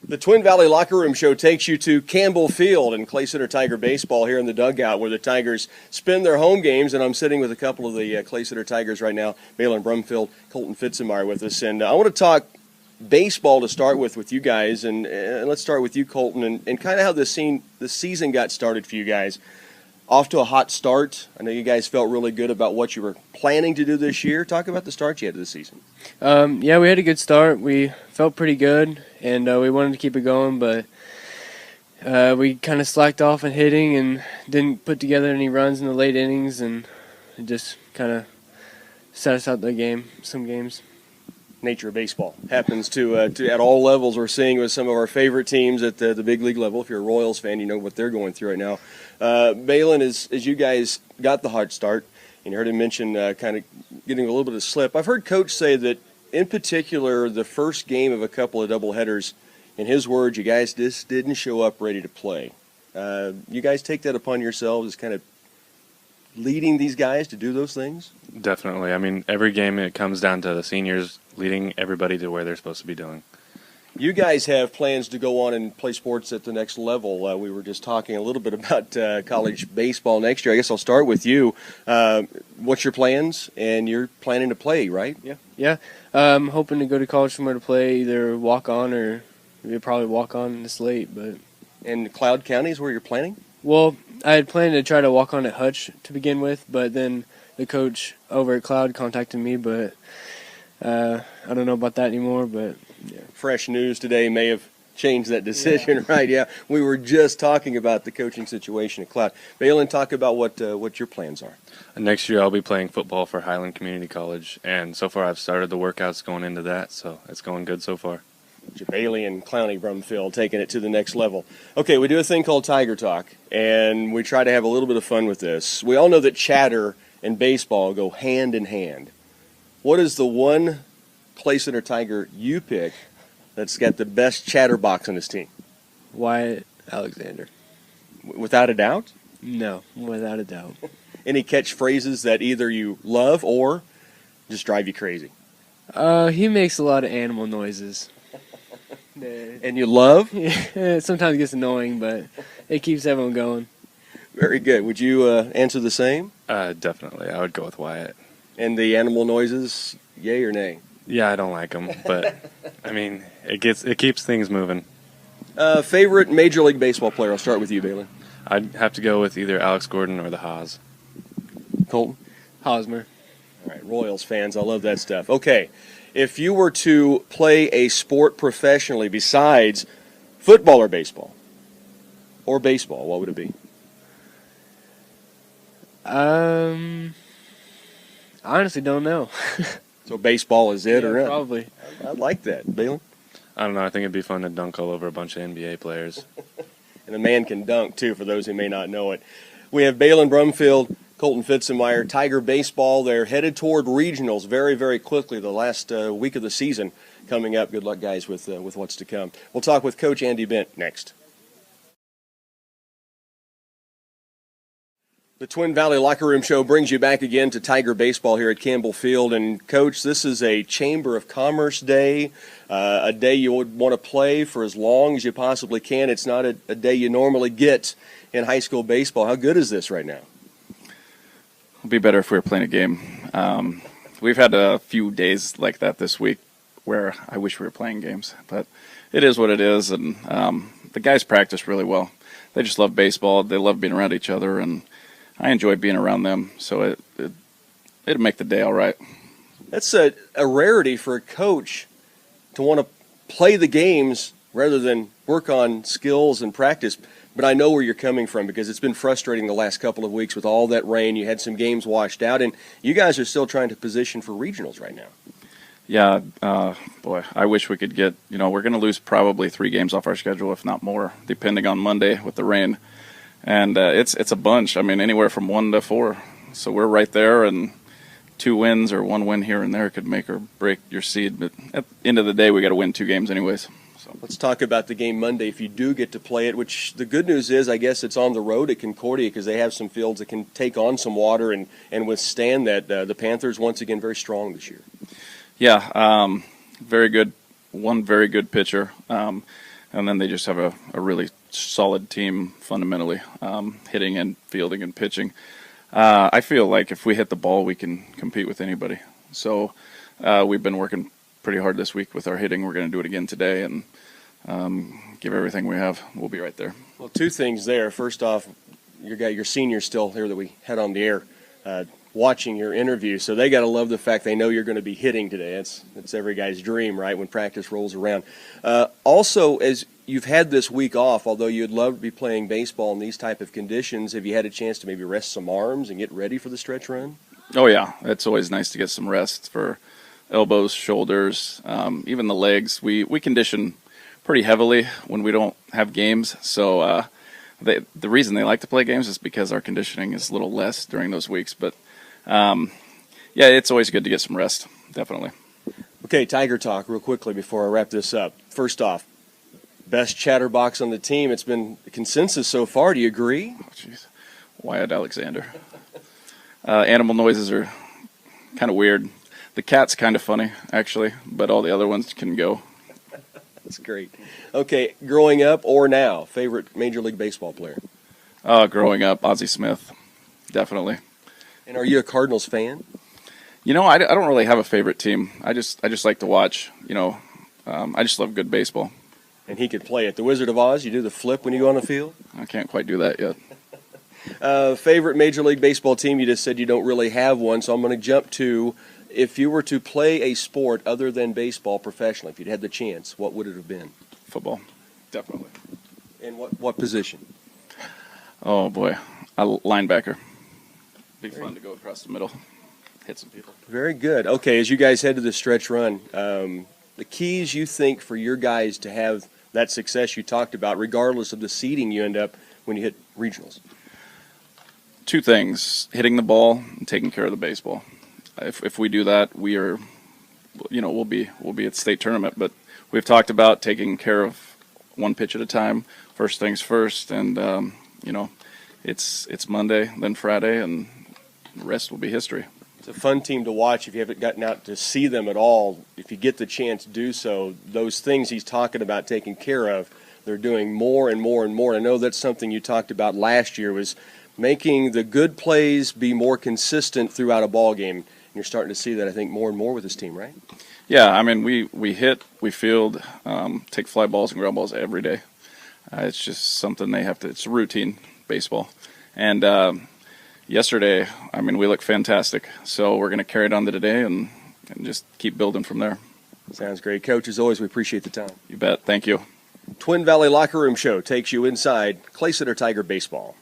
The Twin Valley Locker Room Show takes you to Campbell Field and Clay Center Tiger baseball here in the dugout where the Tigers spend their home games. And I'm sitting with a couple of the Clay Center Tigers right now, Bailen Brumfield, Colton Pfizenmaier with us. And I want to talk baseball to start with you guys. And let's start with you, Colton, and kind of how the season got started for you guys. Off to a hot start. I know you guys felt really good about what you were planning to do this year. Talk about the start you had to the season. Yeah, we had a good start. We felt pretty good, and we wanted to keep it going, but we kind of slacked off in hitting and didn't put together any runs in the late innings, and it just kind of set us out some games. Nature of baseball happens to at all levels. We're seeing with some of our favorite teams at the big league level. If you're a Royals fan, you know what they're going through right now. Bailen, as you guys got the hot start, and you heard him mention kind of getting a little bit of slip. I've heard Coach say that, in particular, the first game of a couple of doubleheaders, in his words, you guys just didn't show up ready to play. You guys take that upon yourselves as kind of leading these guys to do those things? Definitely. I mean, every game it comes down to the seniors leading everybody to where they're supposed to be doing. You guys have plans to go on and play sports at the next level. We were just talking a little bit about college baseball next year. I guess I'll start with you. What's your plans? And you're planning to play, right? Yeah. I'm hoping to go to college somewhere to play, either walk on or maybe probably walk on this late. But and Cloud County is where you're planning? Well, I had planned to try to walk on at Hutch to begin with, but then the coach over at Cloud contacted me, but I don't know about that anymore. But yeah. Fresh news today may have changed that decision, right? Yeah, we were just talking about the coaching situation at Cloud. Bailen, talk about what your plans are. Next year I'll be playing football for Highland Community College, and so far I've started the workouts going into that, so it's going good so far. Bailey and Clowney Brumfield taking it to the next level. Okay, we do a thing called Tiger Talk, and we try to have a little bit of fun with this. We all know that chatter and baseball go hand in hand. What is the one Clay Center Tiger you pick that's got the best chatterbox on his team? Wyatt Alexander. Without a doubt? No, without a doubt. Any catchphrases that either you love or just drive you crazy? He makes a lot of animal noises. And you love? Yeah, sometimes it gets annoying, but it keeps everyone going. Very good. Would you answer the same? Definitely. I would go with Wyatt. And the animal noises, yay or nay? Yeah, I don't like them, but I mean, it keeps things moving. Favorite Major League Baseball player? I'll start with you, Bailen. I'd have to go with either Alex Gordon or the Haas. Colton? Hosmer. All right, Royals fans, I love that stuff. Okay, if you were to play a sport professionally besides football or baseball, what would it be? I honestly don't know. So baseball is it, or not? Probably. I like that. Bailen? I don't know. I think it'd be fun to dunk all over a bunch of NBA players. And a man can dunk, too, for those who may not know it. We have Bailen Brumfield, Colton Pfizenmaier, Tiger baseball. They're headed toward regionals very, very quickly. The last week of the season coming up. Good luck, guys, with what's to come. We'll talk with Coach Andy Bent next. The Twin Valley Locker Room Show brings you back again to Tiger baseball here at Campbell Field. And, Coach, this is a Chamber of Commerce day, a day you would want to play for as long as you possibly can. It's not a day you normally get in high school baseball. How good is this right now? It would be better if we were playing a game. We've had a few days like that this week where I wish we were playing games. But it is what it is, and the guys practice really well. They just love baseball. They love being around each other, and I enjoy being around them, so it'd make the day all right. That's a rarity for a coach to want to play the games rather than work on skills and practice. But I know where you're coming from because it's been frustrating the last couple of weeks with all that rain. You had some games washed out, and you guys are still trying to position for regionals right now. Yeah, boy, I wish we could get, we're going to lose probably 3 games off our schedule, if not more, depending on Monday with the rain. And it's a bunch. I mean, anywhere from 1 to 4. So we're right there, and 2 wins or 1 win here and there could make or break your seed. But at the end of the day, we got to win 2 games anyways. So let's talk about the game Monday if you do get to play it, which the good news is, I guess it's on the road at Concordia because they have some fields that can take on some water and withstand that. The Panthers, once again, very strong this year. Yeah, very good. One very good pitcher. And and then they just have a really solid team fundamentally, hitting and fielding and pitching. I feel like if we hit the ball, we can compete with anybody. So we've been working pretty hard this week with our hitting. We're going to do it again today and give everything we have. We'll be right there. Well, two things there. First off, you got your seniors still here that we had on the air watching your interview, so they got to love the fact they know you're going to be hitting today. It's every guy's dream, right, when practice rolls around. Also, as you've had this week off, although you'd love to be playing baseball in these type of conditions, have you had a chance to maybe rest some arms and get ready for the stretch run? Oh, yeah. It's always nice to get some rest for elbows, shoulders, even the legs. We condition pretty heavily when we don't have games, so the reason they like to play games is because our conditioning is a little less during those weeks. But, yeah, it's always good to get some rest, definitely. Okay, Tiger Talk real quickly before I wrap this up. First off, best chatterbox on the team. It's been a consensus so far. Do you agree? Oh, jeez. Wyatt Alexander. Animal noises are kind of weird. The cat's kind of funny, actually, but all the other ones can go. That's great. Okay, growing up or now, favorite Major League Baseball player? Growing up, Ozzie Smith, definitely. And are you a Cardinals fan? You know, I don't really have a favorite team. I just like to watch. You know, I just love good baseball. And he could play it. The Wizard of Oz, you do the flip when you go on the field? I can't quite do that yet. Favorite Major League Baseball team? You just said you don't really have one, so I'm going to jump to, if you were to play a sport other than baseball professionally, if you'd had the chance, what would it have been? Football, definitely. And what position? Oh, boy. A linebacker. Be fun to go across the middle, hit some people. Very good. Okay, as you guys head to the stretch run, the keys you think for your guys to have that success you talked about, regardless of the seeding you end up when you hit regionals? Two things: hitting the ball and taking care of the baseball. If we do that, we are, you know, we'll be at state tournament. But we've talked about taking care of one pitch at a time, first things first, and you know, it's Monday, then Friday, and the rest will be history. It's a fun team to watch if you haven't gotten out to see them at all. If you get the chance to do so, those things he's talking about taking care of, they're doing more and more and more. I know that's something you talked about last year, was making the good plays be more consistent throughout a ball game. And you're starting to see that, I think, more and more with this team, right? Yeah, I mean, we hit, we field, take fly balls and ground balls every day. It's just something they have to, it's a routine, baseball. And yesterday, I mean, we look fantastic. So we're going to carry it on to today and just keep building from there. Sounds great. Coach, as always, we appreciate the time. You bet. Thank you. Twin Valley Locker Room Show takes you inside Clay Center Tiger baseball.